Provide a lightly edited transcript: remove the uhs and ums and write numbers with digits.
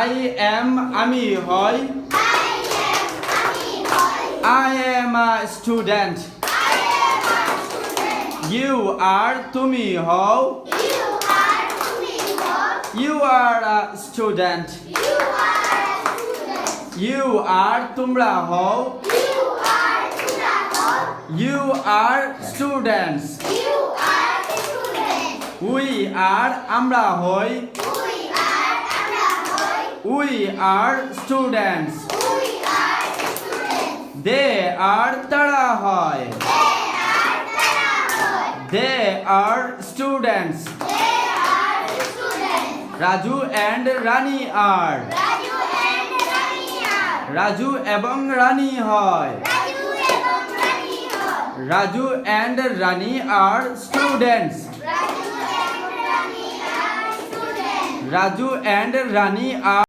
I am আমি হয় I am a student You are তুমি হও You are a student You are তোমরা হও You are students We are আমরা হই We are students They are তারা হয় They are students Raju and Rani are Raju এবং রানী হয় Raju and Rani are students Raju and Rani are